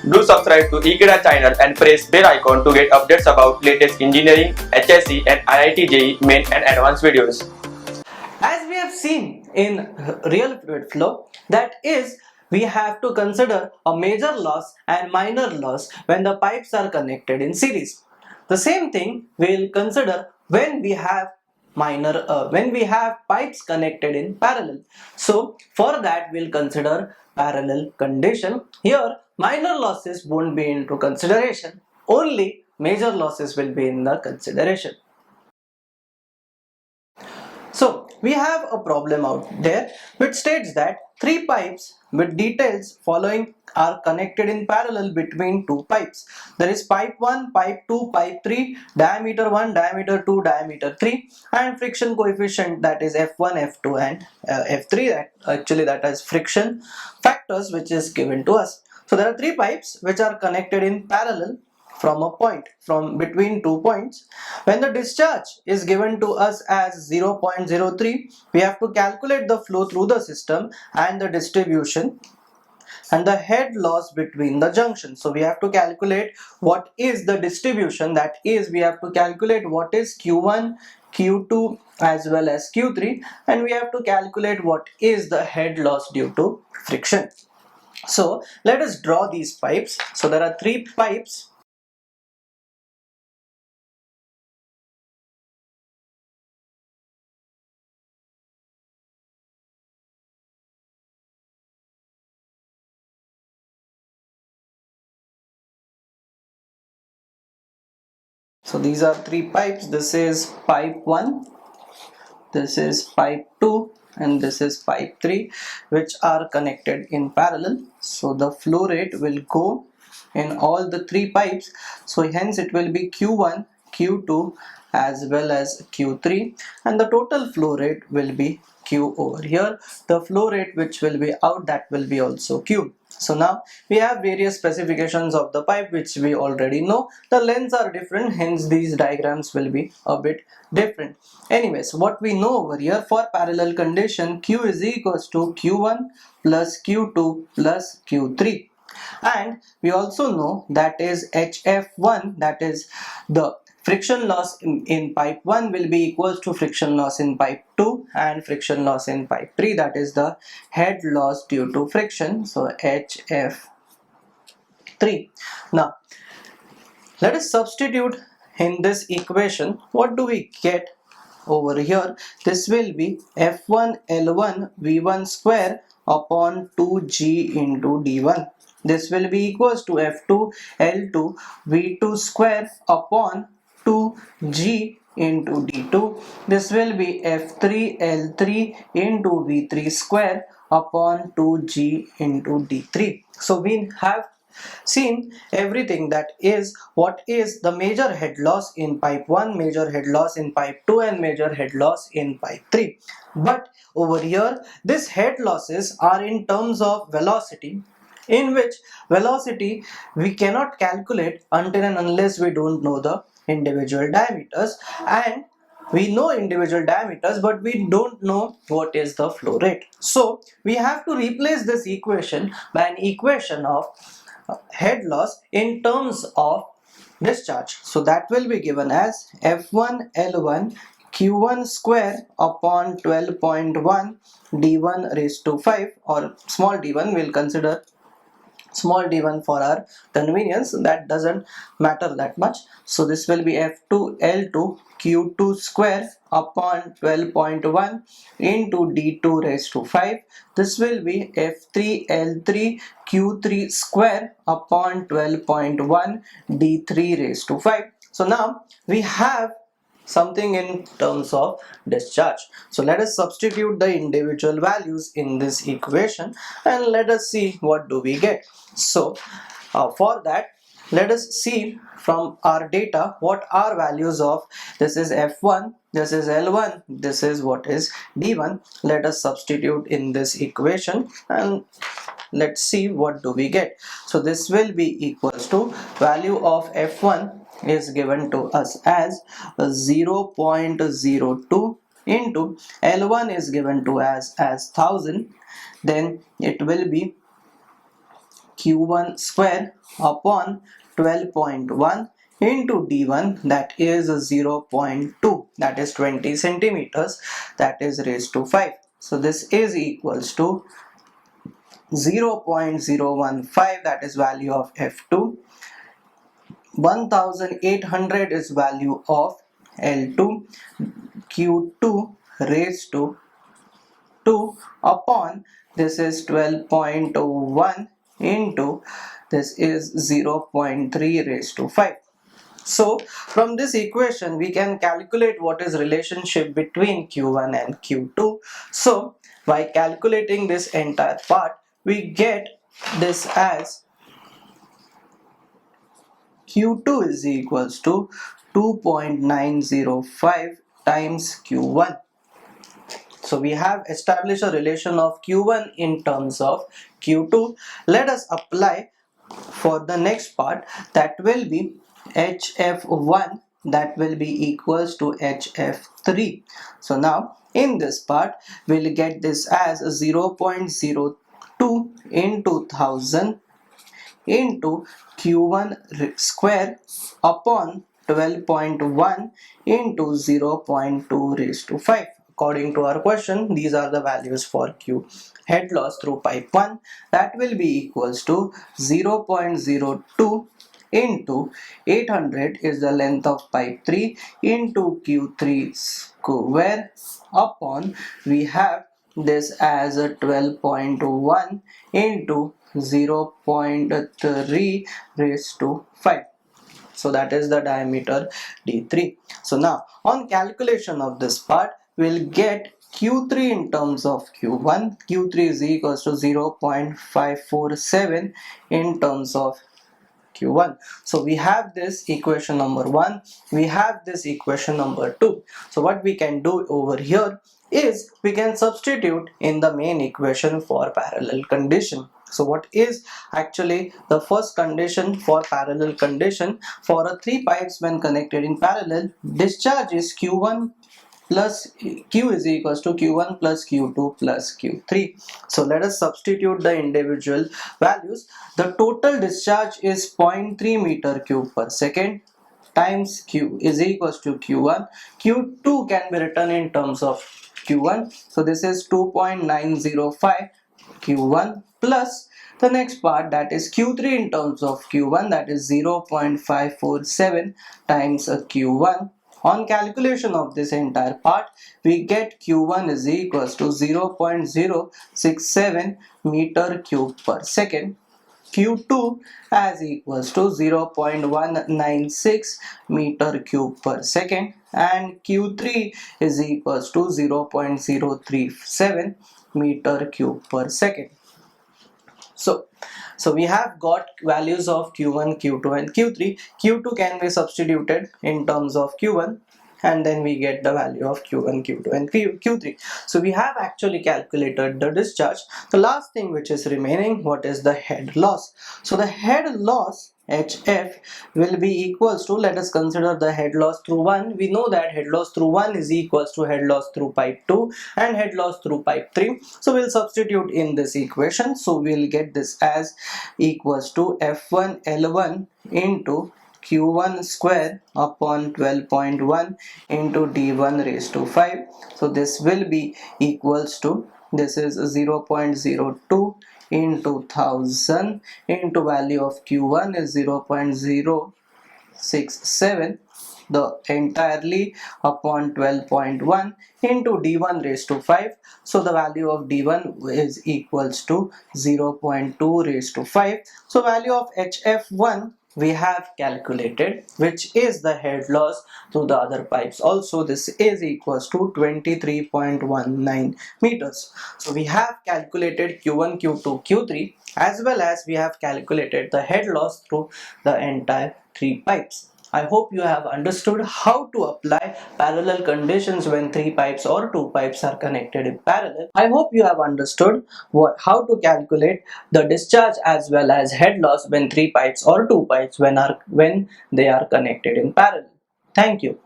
Do subscribe to Ekeeda channel and press bell icon to get updates about latest engineering, HSC and IIT JEE main and advanced videos. As we have seen in real fluid flow, that is, we have to consider a major loss and minor loss when the pipes are connected in series. The same thing we will consider when we have pipes connected in parallel. So for that we'll consider parallel condition. Here minor losses won't be into consideration, only major losses will be in the consideration. So we have a problem out there which states that three pipes with details following are connected in parallel between two pipes. There is pipe 1, pipe 2, pipe 3, diameter 1, diameter 2, diameter 3 and friction coefficient, that is F1, F2 and F3. That is friction factors which is given to us. So there are three pipes which are connected in parallel from between 2 points. When the discharge is given to us as 0.03, we have to calculate the flow through the system and the distribution and the head loss between the junctions. So we have to calculate what is the distribution, that is, we have to calculate what is Q1, Q2 as well as Q3, and we have to calculate what is the head loss due to friction. So let us draw these pipes. So there are three pipes. So these are three pipes. This is pipe 1, this is pipe 2 and this is pipe 3, which are connected in parallel. So the flow rate will go in all the three pipes. So hence it will be Q1, Q2 as well as Q3, and the total flow rate will be Q over here. The flow rate which will be out, that will be also Q. So now we have various specifications of the pipe which we already know. The lengths are different, hence these diagrams will be a bit different. Anyways, what we know over here, for parallel condition, Q is equals to Q1 plus Q2 plus Q3. And we also know that is HF1, that is the friction loss in pipe 1 will be equals to friction loss in pipe 2 and friction loss in pipe 3, that is the head loss due to friction. So HF3. Now let us substitute in this equation. What do we get over here? This will be F1 L1 V1 square upon 2G into D1. This will be equals to F2 L2 V2 square upon 2G into D2. This will be F3 L3 into V3 square upon 2G into D3. So we have seen everything, that is, what is the major head loss in pipe 1, major head loss in pipe 2 and major head loss in pipe 3. But over here these head losses are in terms of velocity, in which velocity we cannot calculate until and unless we don't know the individual diameters, and we know individual diameters but we don't know what is the flow rate. So we have to replace this equation by an equation of head loss in terms of discharge. So that will be given as F1 L1 Q1 square upon 12.1 D1 raised to 5, or small d1, we'll consider small d1 for our convenience, that doesn't matter that much. So this will be F2 L2 Q2 square upon 12.1 into D2 raised to 5. This will be F3 L3 Q3 square upon 12.1 D3 raised to 5. So now we have something in terms of discharge. So let us substitute the individual values in this equation and let us see what do we get. So for that, let us see from our data what are values of this is F1, this is L1, this is what is D1. Let us substitute in this equation and let's see what do we get. So this will be equals to value of F1 is given to us as 0.02 into L1 is given to as 1000, then it will be Q1 square upon 12.1 into D1, that is 0.2, that is 20 centimeters, that is raised to 5. So this is equals to 0.015, that is value of F2. 1800 is value of L2. Q2 raised to 2 upon this is 12.1 into this is 0.3 raised to 5. So from this equation we can calculate what is relationship between Q1 and Q2. So by calculating this entire part, we get this as Q2 is equals to 2.905 times Q1. So we have established a relation of Q1 in terms of Q2. Let us apply for the next part, that will be HF1, that will be equals to HF3. So now in this part we'll get this as 0.02 into 1000 into Q1 square upon 12.1 into 0.2 raised to 5. According to our question, these are the values for Q head loss through pipe 1. That will be equals to 0.02 into 800 is the length of pipe 3 into Q3 square upon, we have this as a 12.1 into 0.3 raised to 5. So that is the diameter D3. So now on calculation of this part, we'll get Q3 in terms of Q1. Q3 is equals to 0.547 in terms of Q1. So we have this equation number 1, we have this equation number 2. So what we can do over here is we can substitute in the main equation for parallel condition. So what is actually the first condition for parallel condition? For a 3 pipes when connected in parallel, discharge is Q1 plus Q is equals to Q1 plus Q2 plus Q3. So let us substitute the individual values. The total discharge is 0.3 meter cube per second times Q is equals to Q1. Q2 can be written in terms of Q1. So this is 2.905 Q1 plus the next part, that is Q3 in terms of Q1, that is 0.547 times a Q1. On calculation of this entire part, we get Q1 is equals to 0.067 meter cube per second. Q2 as equals to 0.196 meter cube per second, and Q3 is equals to 0.037 meter cube per second. So we have got values of Q1, Q2 and Q3. Q2 can be substituted in terms of Q1 and then we get the value of Q1, Q2 and Q3. So we have actually calculated the discharge. The last thing which is remaining, what is the head loss? So the head loss HF will be equals to, let us consider the head loss through 1. We know that head loss through 1 is equals to head loss through pipe 2 and head loss through pipe 3. So we'll substitute in this equation. So we'll get this as equals to F1 L1 into Q1 square upon 12.1 into D1 raised to 5. So this will be equals to, this is 0.02 into 1000 into value of Q1 is 0.067, the entirely upon 12.1 into D1 raised to 5. So the value of D1 is equals to 0.2 raised to 5. So value of HF1 we have calculated, which is the head loss through the other pipes. Also this is equals to 23.19 meters. So we have calculated Q1, Q2, Q3 as well as we have calculated the head loss through the entire 3 pipes. I hope you have understood how to apply parallel conditions when 3 pipes or 2 pipes are connected in parallel. I hope you have understood how to calculate the discharge as well as head loss when 3 pipes or 2 pipes when they are connected in parallel. Thank you.